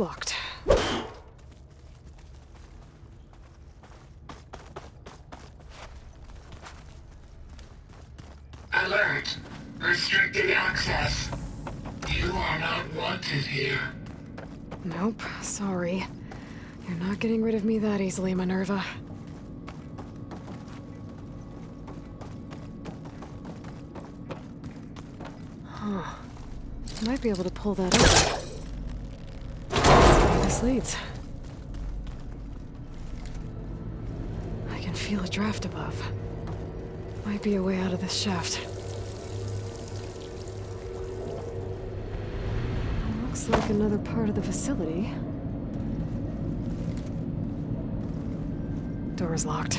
Locked. Alert! Restricted access. You are not wanted here. Nope, sorry. You're not getting rid of me that easily, Minerva. Huh. Might be able to pull that over. This leads. I can feel a draft above. Might be a way out of this shaft. Looks like another part of the facility. Door is locked.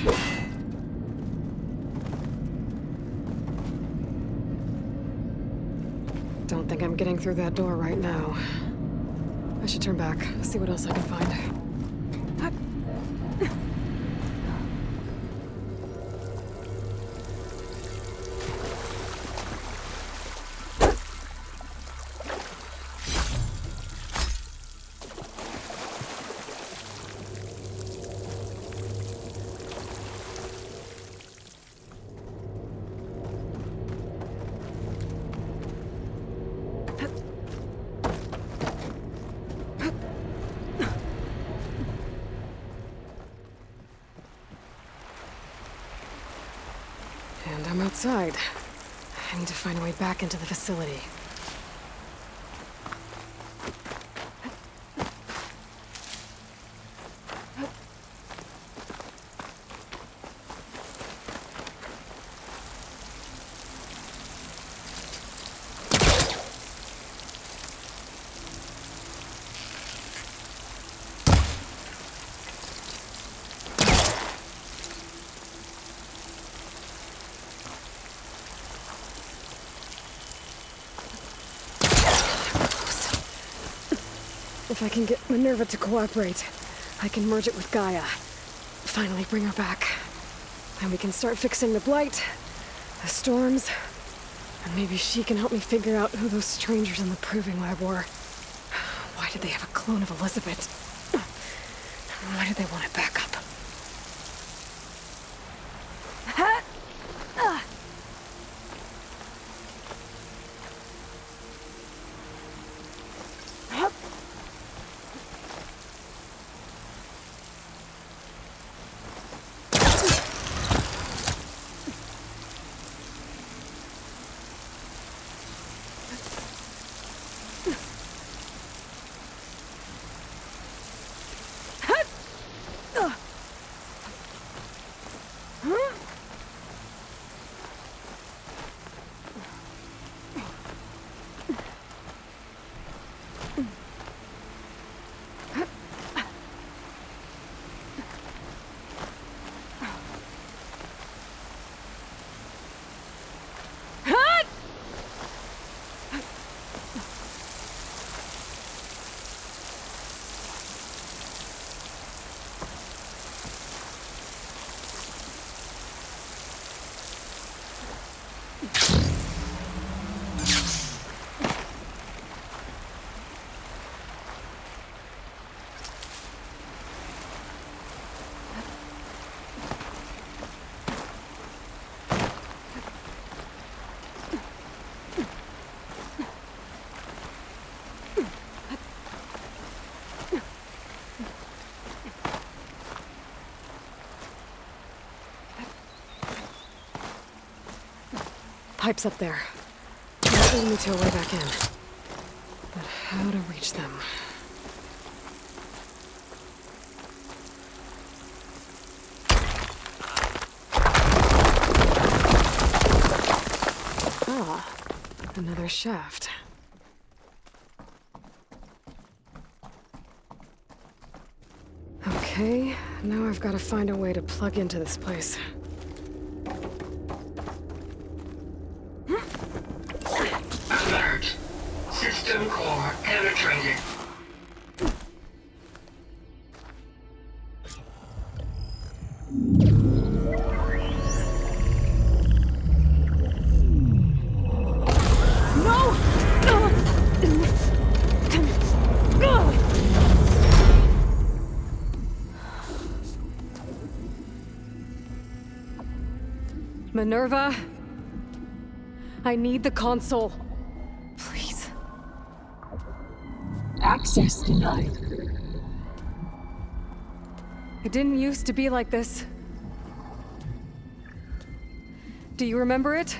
Don't think I'm getting through that door right now. I should turn back, see what else I can find. And I'm outside. I need to find a way back into the facility. If I can get Minerva to cooperate, I can merge it with Gaia. Finally bring her back. And we can start fixing the blight, the storms, and maybe she can help me figure out who those strangers in the proving lab were. Why did they have a clone of Elizabeth? Why did they want it back up? Pipes up there. That will lead me to a way back in. But how to reach them? Ah, another shaft. Okay, now I've got to find a way to plug into this place. System core penetrated. Minerva, I need the console. Please. Access denied. It didn't used to be like this. Do you remember it?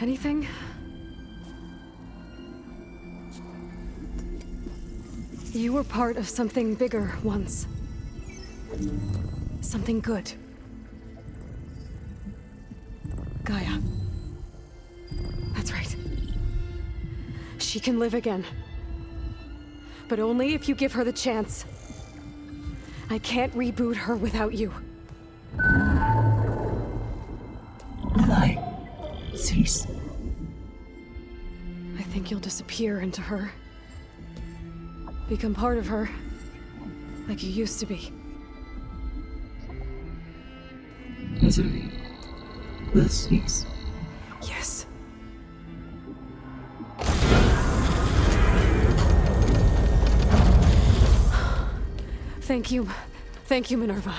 Anything? You were part of something bigger once. Something good. Gaia. That's right. She can live again. But only if you give her the chance. I can't reboot her without you. Aloy, cease. I think you'll disappear into her. Become part of her. Like you used to be. Misery will cease. Yes. Thank you. Thank you, Minerva.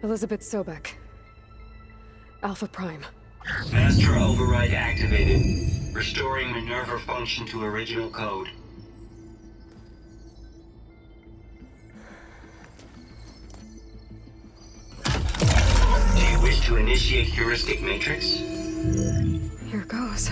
Elizabeth Sobek. Alpha Prime. Master override activated. Restoring Minerva function to original code. Do you wish to initiate heuristic matrix? Here goes.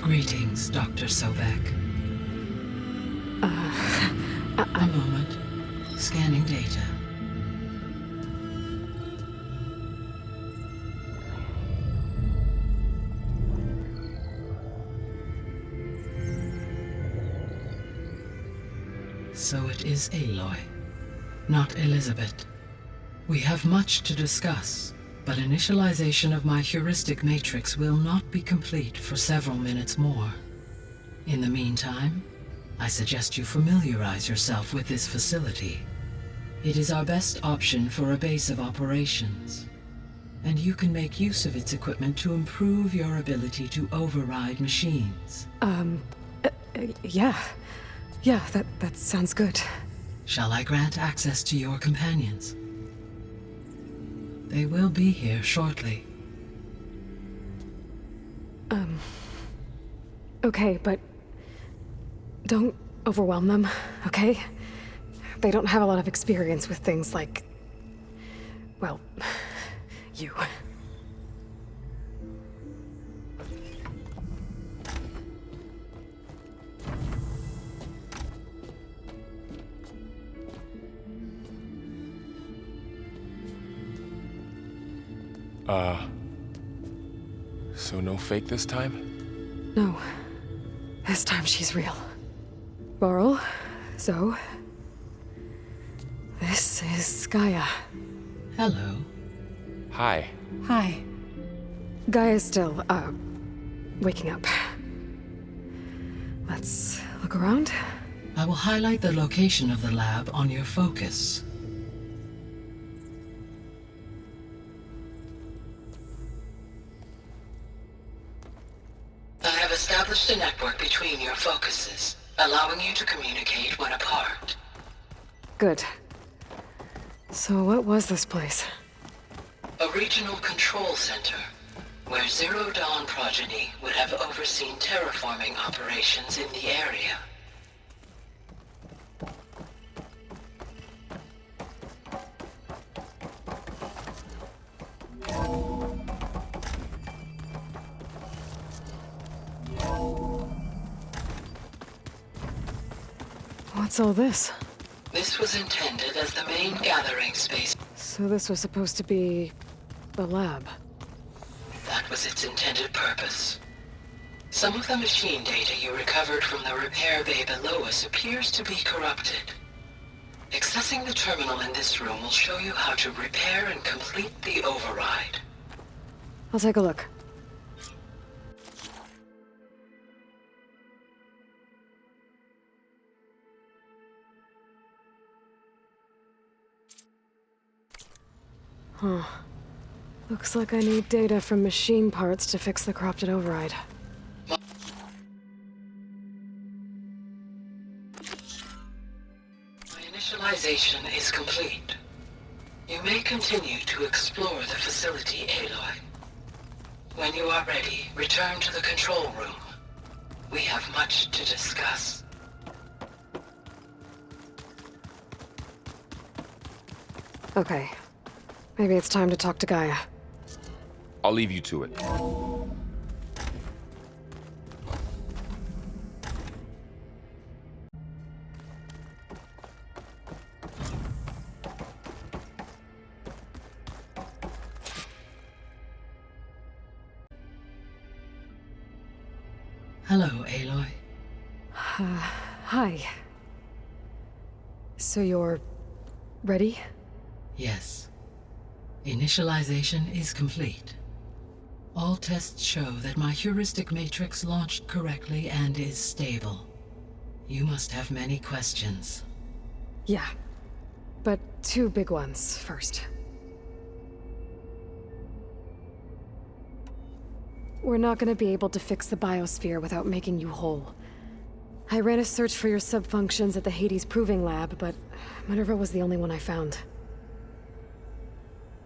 Greetings, Dr. Sobek. A moment. Scanning data. So it is Aloy, not Elizabeth. We have much to discuss, but initialization of my heuristic matrix will not be complete for several minutes more. In the meantime, I suggest you familiarize yourself with this facility. It is our best option for a base of operations, and you can make use of its equipment to improve your ability to override machines. Yeah. Yeah, that sounds good. Shall I grant access to your companions? They will be here shortly. Okay, but don't overwhelm them, okay? They don't have a lot of experience with things like, well, you. So no fake this time? No. This time she's real. Laurel, Zoe. This is Gaia. Hello. Hi. Hi. Gaia's still, waking up. Let's look around. I will highlight the location of the lab on your focus. I have established a network between your focuses, allowing you to communicate when apart. Good. So what was this place? A regional control center, where Zero Dawn progeny would have overseen terraforming operations in the area. What's all this? This was intended as the main gathering space. So this was supposed to be a lab. That was its intended purpose. Some of the machine data you recovered from the repair bay below us appears to be corrupted. Accessing the terminal in this room will show you how to repair and complete the override. I'll take a look. Huh. Looks like I need data from machine parts to fix the corrupted override. My initialization is complete. You may continue to explore the facility, Aloy. When you are ready, return to the control room. We have much to discuss. Okay. Maybe it's time to talk to Gaia. I'll leave you to it. Hello, Aloy. Hi. So you're ready? Yes. Initialization is complete. All tests show that my heuristic matrix launched correctly and is stable. You must have many questions. Yeah. But two big ones first. We're not gonna be able to fix the biosphere without making you whole. I ran a search for your subfunctions at the Hades Proving Lab, but Minerva was the only one I found.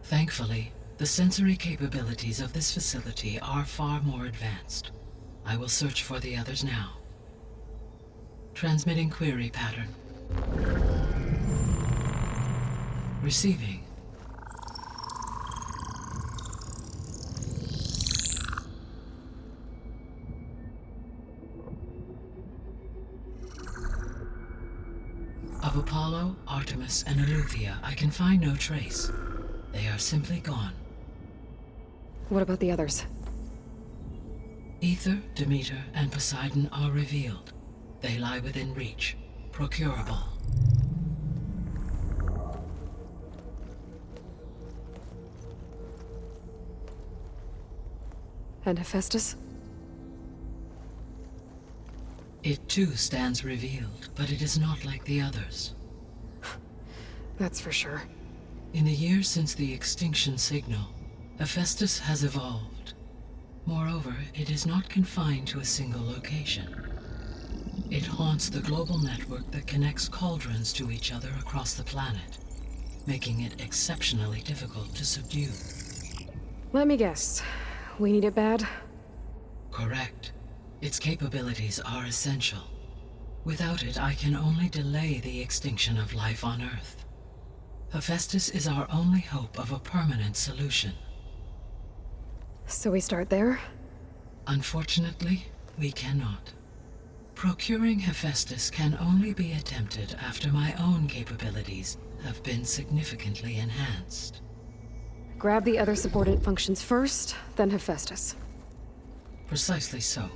Thankfully, the sensory capabilities of this facility are far more advanced. I will search for the others now. Transmitting query pattern. Receiving. Of Apollo, Artemis, and Eleuthia, I can find no trace. They are simply gone. What about the others? Ether, Demeter, and Poseidon are revealed. They lie within reach, procurable. And Hephaestus? It too stands revealed, but it is not like the others. That's for sure. In the years since the extinction signal, Hephaestus has evolved. Moreover, it is not confined to a single location. It haunts the global network that connects cauldrons to each other across the planet, making it exceptionally difficult to subdue. Let me guess. We need it bad? Correct. Its capabilities are essential. Without it, I can only delay the extinction of life on Earth. Hephaestus is our only hope of a permanent solution. So we start there? Unfortunately, we cannot. Procuring Hephaestus can only be attempted after my own capabilities have been significantly enhanced. Grab the other subordinate functions first, then Hephaestus. Precisely so.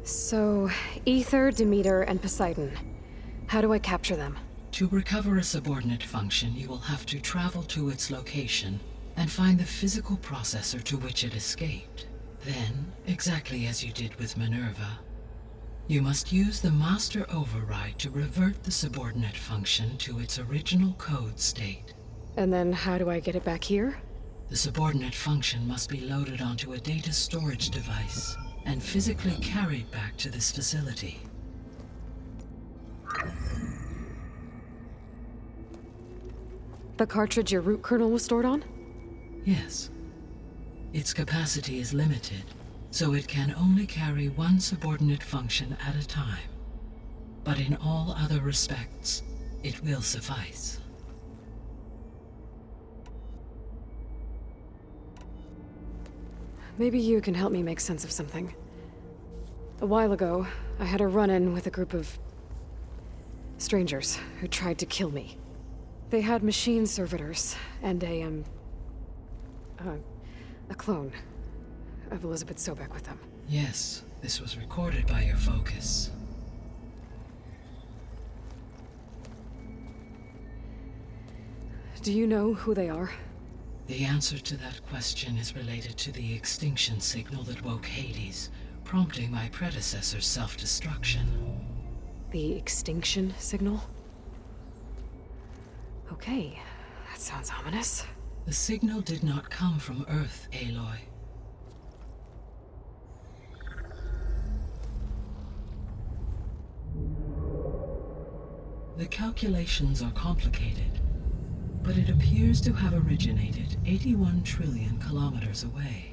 So, Ether, Demeter, and Poseidon. How do I capture them? To recover a subordinate function, you will have to travel to its location and find the physical processor to which it escaped. Then, exactly as you did with Minerva, you must use the master override to revert the subordinate function to its original code state. And then how do I get it back here? The subordinate function must be loaded onto a data storage device and physically carried back to this facility. The cartridge your root kernel was stored on? Yes. Its capacity is limited, so it can only carry one subordinate function at a time. But in all other respects, it will suffice. Maybe you can help me make sense of something. A while ago, I had a run-in with a group of Strangers who tried to kill me. They had machine servitors and a clone of Elizabeth Sobek with them. Yes, this was recorded by your focus. Do you know who they are? The answer to that question is related to the extinction signal that woke Hades, prompting my predecessor's self-destruction. The extinction signal? Okay, that sounds ominous. The signal did not come from Earth, Aloy. The calculations are complicated, but it appears to have originated 81 trillion kilometers away.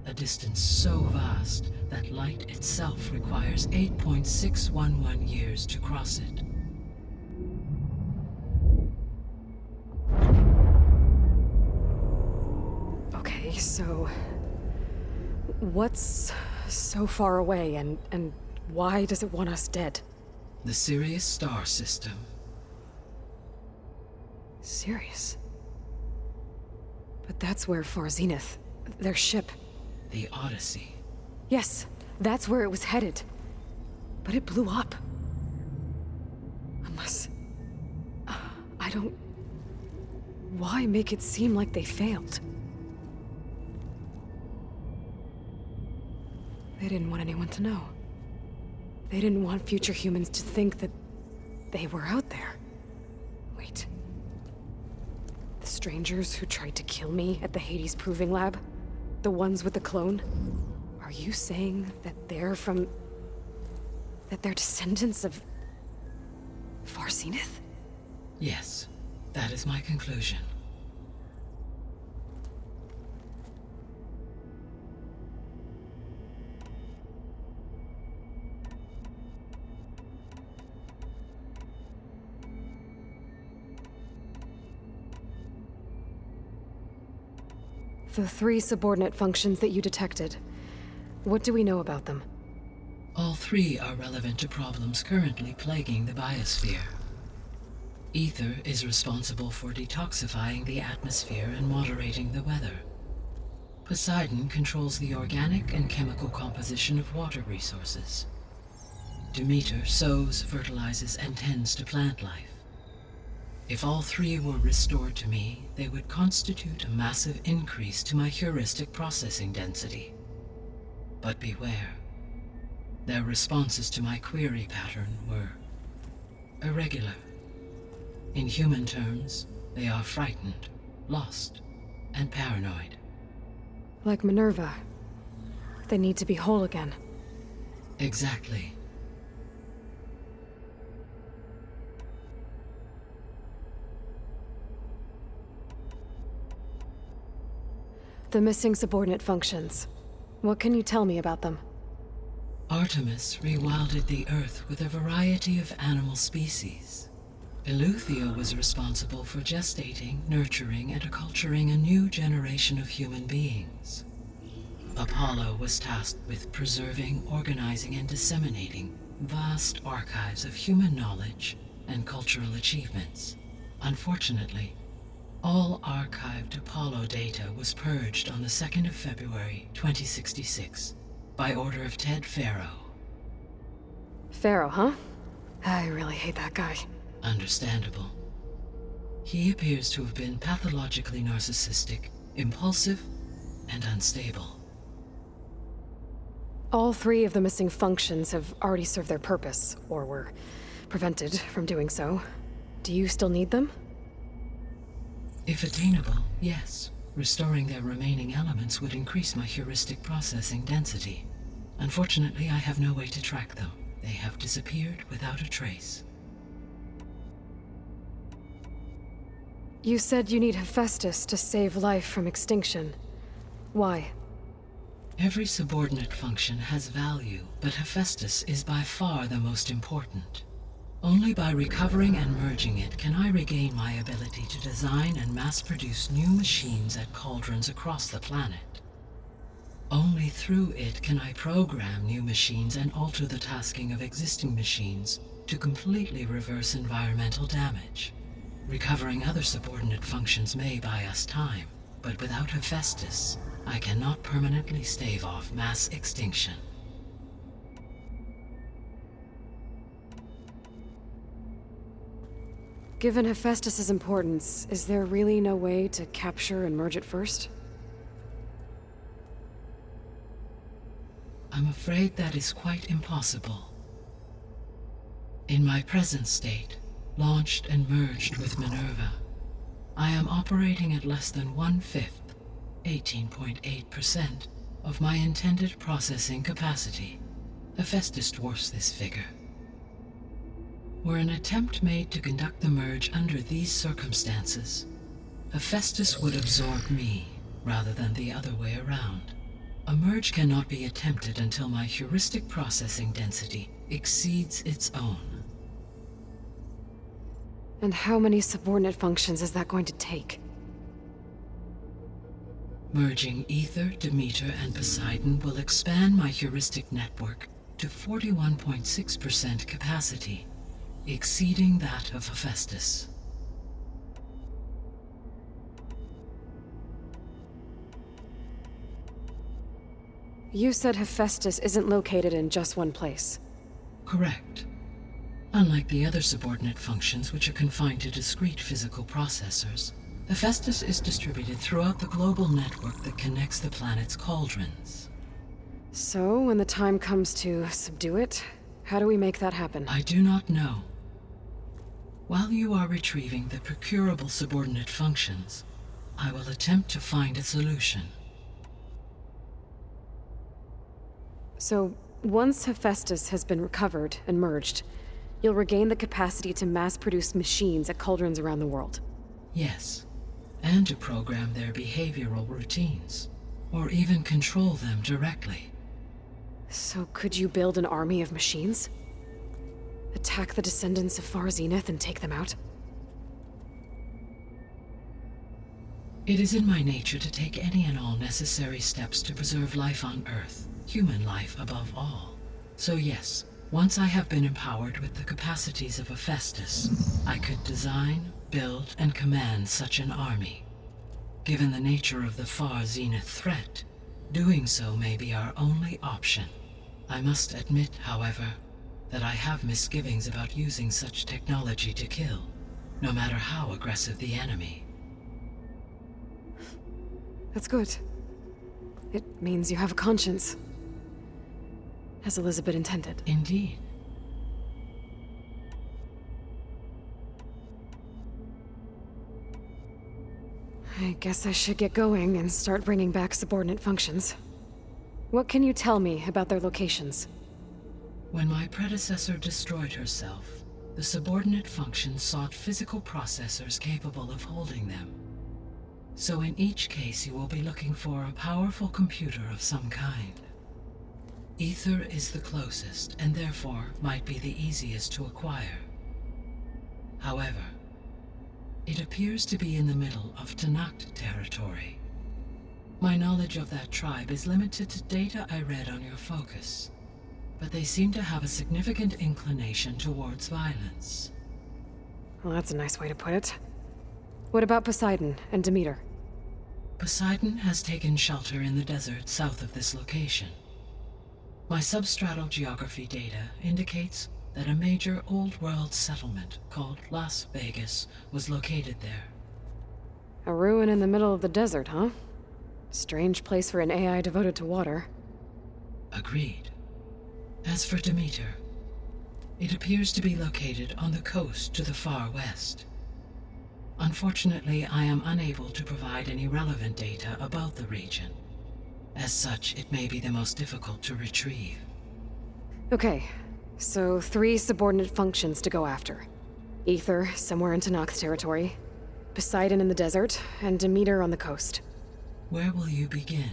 A distance so vast that light itself requires 8.611 years to cross it. Okay, so what's so far away and why does it want us dead? The Sirius star system. Sirius? But that's where Far Zenith, their ship. The Odyssey. Yes, that's where it was headed. But it blew up. Unless... I don't... Why make it seem like they failed? They didn't want anyone to know. They didn't want future humans to think that they were out there. Wait. The strangers who tried to kill me at the Hades Proving Lab? The ones with the clone? Are you saying that they're from... that they're descendants of... Far Zenith? Yes, that is my conclusion. The 3 subordinate functions that you detected. What do we know about them? All 3 are relevant to problems currently plaguing the biosphere. Ether is responsible for detoxifying the atmosphere and moderating the weather. Poseidon controls the organic and chemical composition of water resources. Demeter sows, fertilizes, and tends to plant life. If all 3 were restored to me, they would constitute a massive increase to my heuristic processing density. But beware. Their responses to my query pattern were irregular. In human terms, they are frightened, lost, and paranoid. Like Minerva. They need to be whole again. Exactly. The missing subordinate functions. What can you tell me about them? Artemis rewilded the Earth with a variety of animal species. Eleuthia was responsible for gestating, nurturing, and acculturating a new generation of human beings. Apollo was tasked with preserving, organizing, and disseminating vast archives of human knowledge and cultural achievements. Unfortunately, all archived Apollo data was purged on the 2nd of February, 2066, by order of Ted Farrow. Pharaoh, huh? I really hate that guy. Understandable. He appears to have been pathologically narcissistic, impulsive, and unstable. All 3 of the missing functions have already served their purpose, or were prevented from doing so. Do you still need them? If attainable, yes. Restoring their remaining elements would increase my heuristic processing density. Unfortunately, I have no way to track them. They have disappeared without a trace. You said you need Hephaestus to save life from extinction. Why? Every subordinate function has value, but Hephaestus is by far the most important. Only by recovering and merging it can I regain my ability to design and mass-produce new machines at cauldrons across the planet. Only through it can I program new machines and alter the tasking of existing machines to completely reverse environmental damage. Recovering other subordinate functions may buy us time, but without Hephaestus, I cannot permanently stave off mass extinction. Given Hephaestus's importance, is there really no way to capture and merge it first? I'm afraid that is quite impossible. In my present state, launched and merged with Minerva, I am operating at less than 1/5, 18.8%, of my intended processing capacity. Hephaestus dwarfs this figure. Were an attempt made to conduct the merge under these circumstances, Hephaestus would absorb me, rather than the other way around. A merge cannot be attempted until my heuristic processing density exceeds its own. And how many subordinate functions is that going to take? Merging Ether, Demeter, and Poseidon will expand my heuristic network to 41.6% capacity, exceeding that of Hephaestus. You said Hephaestus isn't located in just one place. Correct. Unlike the other subordinate functions, which are confined to discrete physical processors, Hephaestus is distributed throughout the global network that connects the planet's cauldrons. So, when the time comes to subdue it, how do we make that happen? I do not know. While you are retrieving the procurable subordinate functions, I will attempt to find a solution. So, once Hephaestus has been recovered and merged, you'll regain the capacity to mass-produce machines at cauldrons around the world. Yes, and to program their behavioral routines, or even control them directly. So could you build an army of machines? Attack the descendants of Far Zenith and take them out? It is in my nature to take any and all necessary steps to preserve life on Earth, human life above all. So yes, once I have been empowered with the capacities of Hephaestus, I could design, build, and command such an army. Given the nature of the Far Zenith threat, doing so may be our only option. I must admit, however, that I have misgivings about using such technology to kill, no matter how aggressive the enemy. That's good. It means you have a conscience. As Elizabeth intended. Indeed. I guess I should get going and start bringing back subordinate functions. What can you tell me about their locations? When my predecessor destroyed herself, the subordinate functions sought physical processors capable of holding them. So in each case you will be looking for a powerful computer of some kind. Ether is the closest, and therefore might be the easiest to acquire. However, it appears to be in the middle of Tanakh territory. My knowledge of that tribe is limited to data I read on your focus, but they seem to have a significant inclination towards violence. Well, that's a nice way to put it. What about Poseidon and Demeter? Poseidon has taken shelter in the desert south of this location. My substratal geography data indicates that a major old-world settlement called Las Vegas was located there. A ruin in the middle of the desert, huh? Strange place for an AI devoted to water. Agreed. As for Demeter, it appears to be located on the coast to the far west. Unfortunately, I am unable to provide any relevant data about the region. As such, it may be the most difficult to retrieve. Okay, so 3 subordinate functions to go after. Ether, somewhere in Tanakh territory. Poseidon in the desert, and Demeter on the coast. Where will you begin?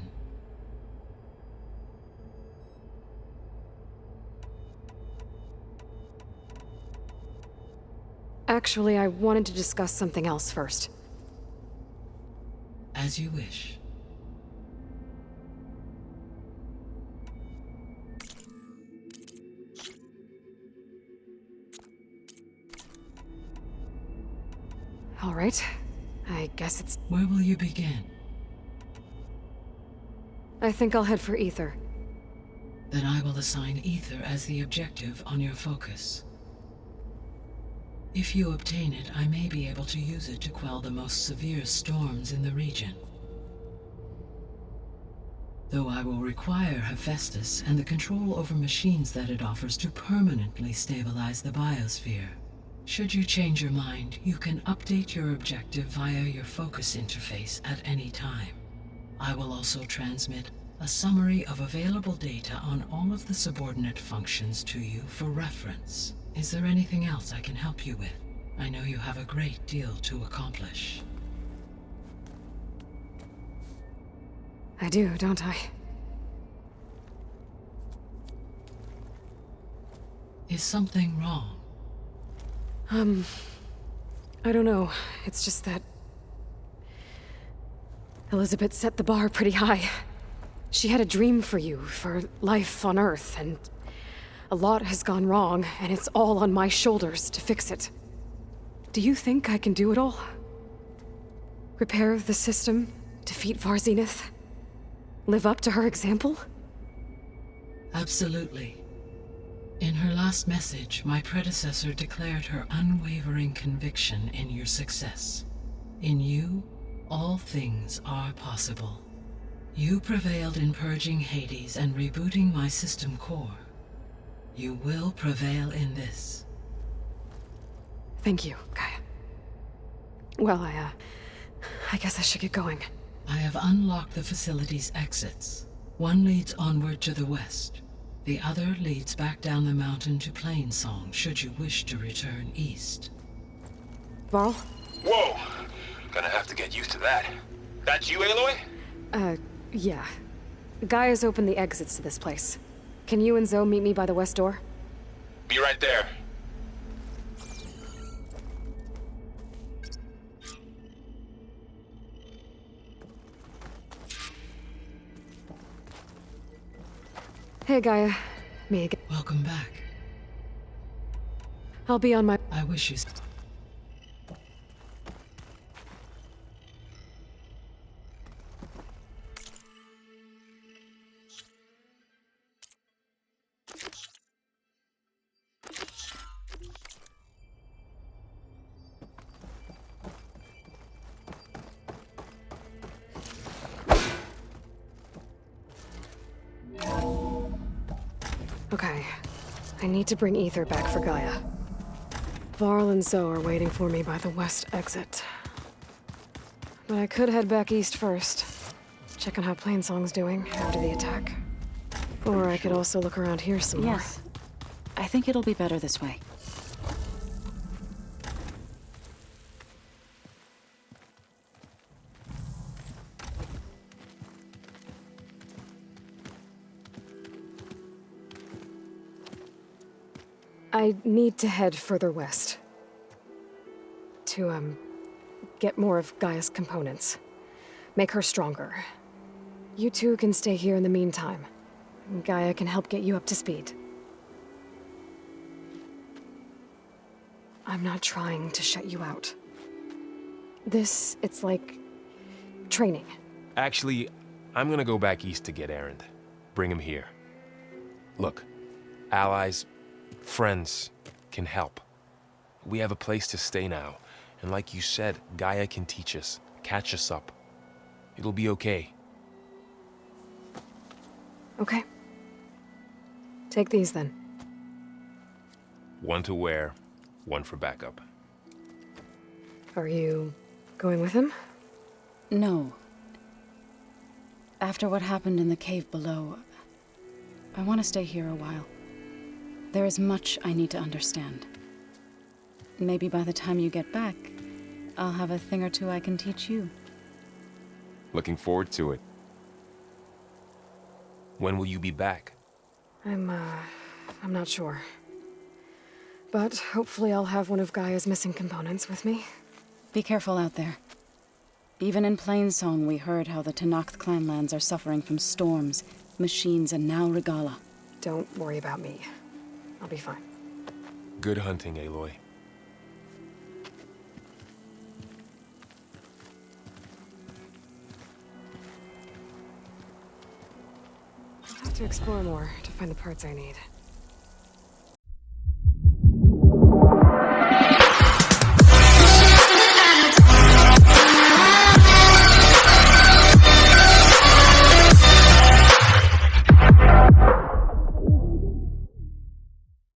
Actually, I wanted to discuss something else first. As you wish. All right. I guess it's... Where will you begin? I think I'll head for Ether. Then I will assign Ether as the objective on your focus. If you obtain it, I may be able to use it to quell the most severe storms in the region. Though I will require Hephaestus and the control over machines that it offers to permanently stabilize the biosphere. Should you change your mind, you can update your objective via your focus interface at any time. I will also transmit a summary of available data on all of the subordinate functions to you for reference. Is there anything else I can help you with? I know you have a great deal to accomplish. I do, don't I? Is something wrong? I don't know. It's just that... Elizabeth set the bar pretty high. She had a dream for you, for life on Earth, and a lot has gone wrong, and it's all on my shoulders to fix it. Do you think I can do it all? Repair the system, defeat Varzenith, live up to her example? Absolutely. In her last message, my predecessor declared her unwavering conviction in your success. In you, all things are possible. You prevailed in purging Hades and rebooting my system core. You will prevail in this. Thank you, Gaia. Well, I guess I should get going. I have unlocked the facility's exits. One leads onward to the west. The other leads back down the mountain to Plainsong, should you wish to return east. Varl? Whoa! Gonna have to get used to that. That's you, Aloy? Yeah. Gaia's opened the exits to this place. Can you and Zoe meet me by the west door? Be right there. Hey, Gaia. Me again. Welcome back. I'll be on my... I wish you... Okay. I need to bring Ether back for Gaia. Varl and Zoe are waiting for me by the west exit. But I could head back east first. Check on how Plainsong's doing after the attack. Or I could also look around here some more. Yes. I think it'll be better this way. I need to head further west. To, get more of Gaia's components. Make her stronger. You two can stay here in the meantime. Gaia can help get you up to speed. I'm not trying to shut you out. It's like... training. Actually, I'm gonna go back east to get Erend. Bring him here. Look, allies, friends can help. We have a place to stay now, and like you said, Gaia can teach us, catch us up. It'll be okay. Okay. Take these then. One to wear, one for backup. Are you going with him? No. After what happened in the cave below, I want to stay here a while. There is much I need to understand. Maybe by the time you get back, I'll have a thing or two I can teach you. Looking forward to it. When will you be back? I'm not sure. But hopefully I'll have one of Gaia's missing components with me. Be careful out there. Even in Plainsong, we heard how the Tenakth clanlands are suffering from storms, machines, and now Regala. Don't worry about me. I'll be fine. Good hunting, Aloy. to explore more to find the parts I need.